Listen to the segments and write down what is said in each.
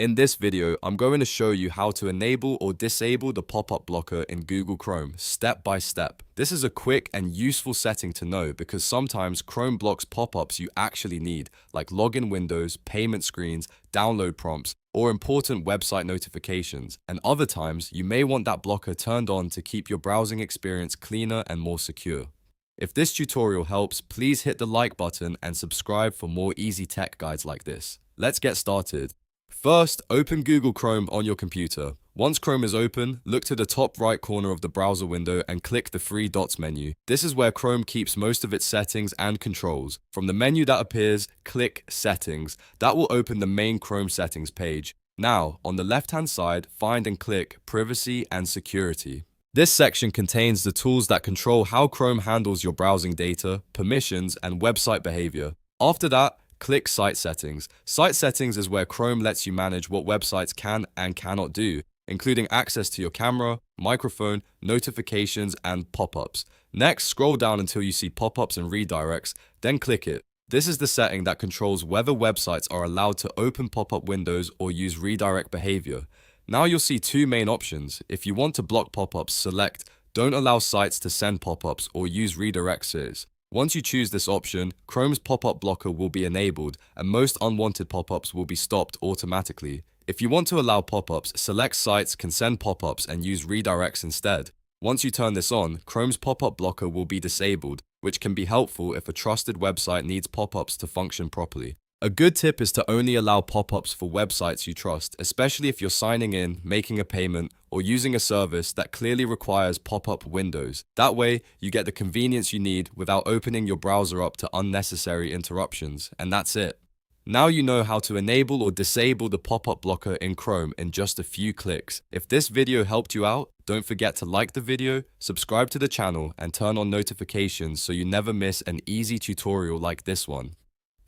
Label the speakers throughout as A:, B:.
A: In this video, I'm going to show you how to enable or disable the pop-up blocker in Google Chrome step by step. This is a quick and useful setting to know because sometimes Chrome blocks pop-ups you actually need, like login windows, payment screens, download prompts, or important website notifications. And other times, you may want that blocker turned on to keep your browsing experience cleaner and more secure. If this tutorial helps, please hit the like button and subscribe for more easy tech guides like this. Let's get started. First, open Google Chrome on your computer. Once Chrome is open, look to the top right corner of the browser window and click the three dots menu. This is where Chrome keeps most of its settings and controls. From the menu that appears, click Settings. That will open the main Chrome settings page. Now, on the left-hand side, find and click Privacy and Security. This section contains the tools that control how Chrome handles your browsing data, permissions, and website behavior. After that, click Site Settings. Site Settings is where Chrome lets you manage what websites can and cannot do, including access to your camera, microphone, notifications, and pop-ups. Next, scroll down until you see pop-ups and redirects, then click it. This is the setting that controls whether websites are allowed to open pop-up windows or use redirect behavior. Now you'll see two main options. If you want to block pop-ups, select Don't allow sites to send pop-ups or use redirects. Once you choose this option, Chrome's pop-up blocker will be enabled and most unwanted pop-ups will be stopped automatically. If you want to allow pop-ups, select sites can send pop-ups and use redirects instead. Once you turn this on, Chrome's pop-up blocker will be disabled, which can be helpful if a trusted website needs pop-ups to function properly. A good tip is to only allow pop-ups for websites you trust, especially if you're signing in, making a payment, or using a service that clearly requires pop-up windows. That way, you get the convenience you need without opening your browser up to unnecessary interruptions, and that's it. Now you know how to enable or disable the pop-up blocker in Chrome in just a few clicks. If this video helped you out, don't forget to like the video, subscribe to the channel, and turn on notifications so you never miss an easy tutorial like this one.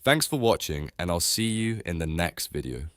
A: Thanks for watching, and I'll see you in the next video.